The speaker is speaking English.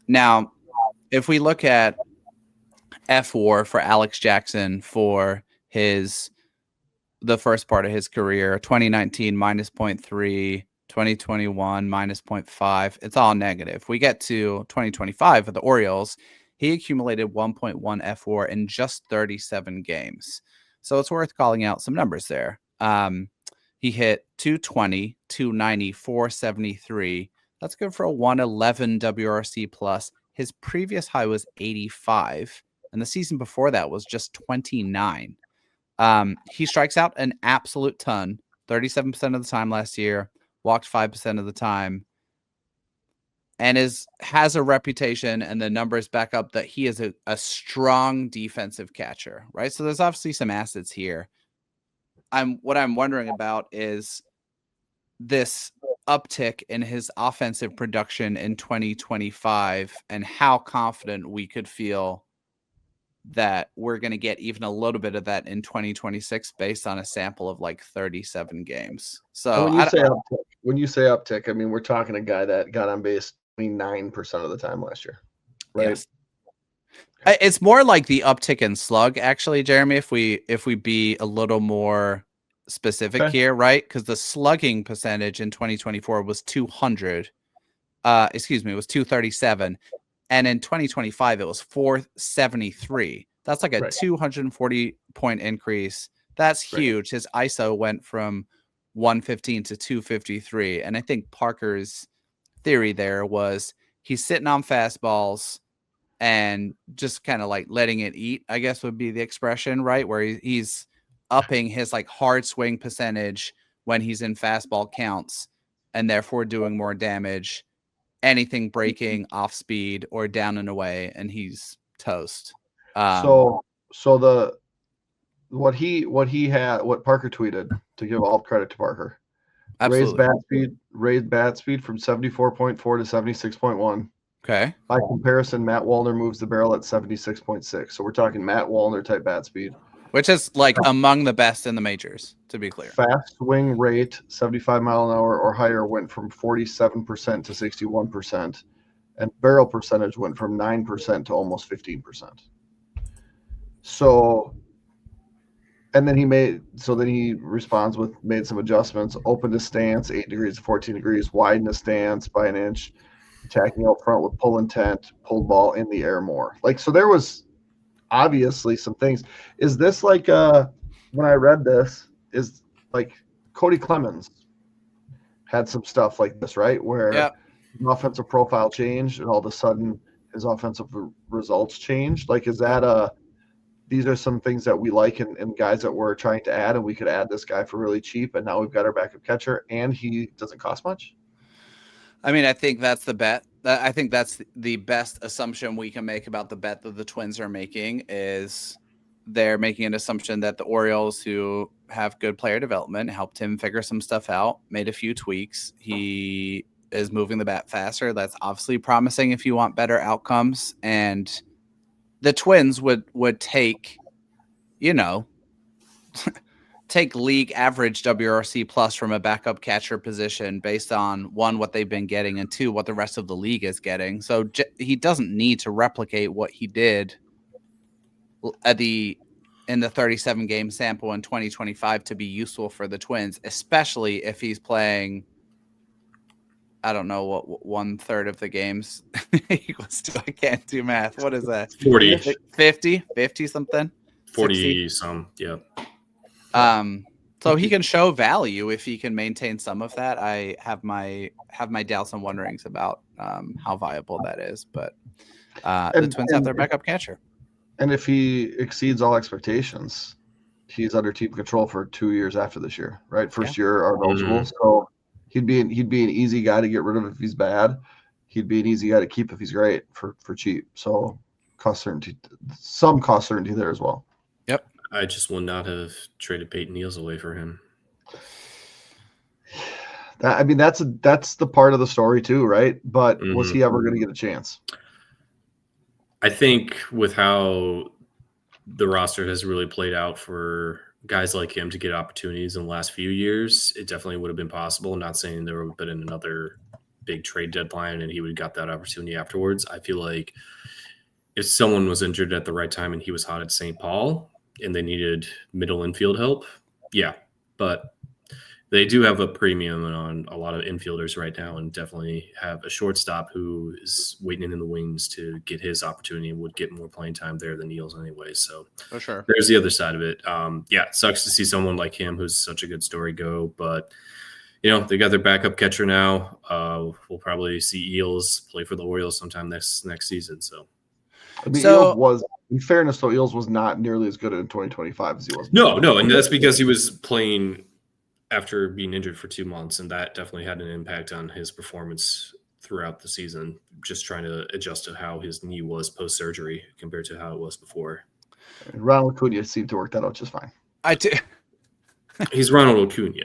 Now, if we look at F4 for Alex Jackson for the first part of his career, 2019 minus 0.3, 2021 minus 0.5, it's all negative. We get to 2025 with the Orioles, he accumulated 1.1 F4 in just 37 games. So it's worth calling out some numbers there. He hit 220, 290, 473. That's good for a 111 WRC plus. His previous high was 85, and the season before that was just 29. He strikes out an absolute ton, 37% of the time last year, walked 5% of the time, and has a reputation, and the numbers back up that he is a strong defensive catcher, right? So there's obviously some assets here. What I'm wondering about is this uptick in his offensive production in 2025 and how confident we could feel that we're going to get even a little bit of that in 2026 based on a sample of like 37 games. So when you say uptick, I mean, we're talking a guy that got on base 29% of the time last year, right? Yes. It's more like the uptick in slug, actually, Jeremy, if we be a little more specific here, right? Because the slugging percentage in 2024 was 200. It was 237. And in 2025, it was 473. That's like a 240 point increase. That's huge. His ISO went from 115 to 253. And I think Parker's theory there was he's sitting on fastballs and just kind of like letting it eat, I guess would be the expression, right? Where he's upping his like hard swing percentage when he's in fastball counts and therefore doing more damage. Anything breaking off speed or down and away, and he's toast. What Parker tweeted, to give all credit to Parker, absolutely. raised bat speed from 74.4 to 76.1. Okay. By comparison, Matt Wallner moves the barrel at 76.6. So we're talking Matt Wallner type bat speed, which is like among the best in the majors, to be clear. Fast swing rate, 75 mile an hour or higher, went from 47% to 61%, and barrel percentage went from 9% to almost 15%. So, and then he responds with made some adjustments, opened his stance 8 degrees to 14 degrees, widened the stance by an inch, attacking out front with pull intent, pulled ball in the air more. Like, so there was obviously some things. Is this like when I read this, is like Cody Clemens had some stuff like this, right? Where an offensive profile changed and all of a sudden his offensive results changed. Like, is that these are some things that we like in guys that we're trying to add, and we could add this guy for really cheap, and now we've got our backup catcher and he doesn't cost much? I mean, I think that's the bet. I think that's the best assumption we can make about the bet that the Twins are making is they're making an assumption that the Orioles, who have good player development, helped him figure some stuff out, made a few tweaks. He is moving the bat faster. That's obviously promising if you want better outcomes. And the Twins would take, take league average WRC plus from a backup catcher position based on, one, what they've been getting, and two, what the rest of the league is getting. So he doesn't need to replicate what he did in the 37 game sample in 2025 to be useful for the Twins, especially if he's playing, I don't know what 1/3 of the games equals to. I can't do math. What is that? 40, 50 something, 40 some. Yeah. So he can show value if he can maintain some of that. I have my doubts and wonderings about how viable that is, but the Twins have their backup catcher. And if he exceeds all expectations, he's under team control for 2 years after this year, right? First year are eligible, so he'd be an easy guy to get rid of if he's bad. He'd be an easy guy to keep if he's great for cheap. So some cost certainty there as well. Yep. I just would not have traded Peyton Neals away for him. I mean, that's the part of the story too, right? But was he ever going to get a chance? I think with how the roster has really played out for guys like him to get opportunities in the last few years, it definitely would have been possible. I'm not saying there would have been another big trade deadline and he would have got that opportunity afterwards. I feel like if someone was injured at the right time and he was hot at St. Paul and they needed middle infield help, yeah. But they do have a premium on a lot of infielders right now and definitely have a shortstop who is waiting in the wings to get his opportunity and would get more playing time there than Niels anyway. So For sure. there's the other side of it. Yeah, it sucks to see someone like him who's such a good story go, but they got their backup catcher now. We'll probably see Eels play for the Orioles sometime next season. So I mean, So- Eels was, in fairness, though, Eels was not nearly as good in 2025 as he was. no, and that's because he was playing after being injured for 2 months, and that definitely had an impact on his performance throughout the season, just trying to adjust to how his knee was post-surgery compared to how it was before. And Ronald Acuna seemed to work that out just fine. I do. He's Ronald Acuna.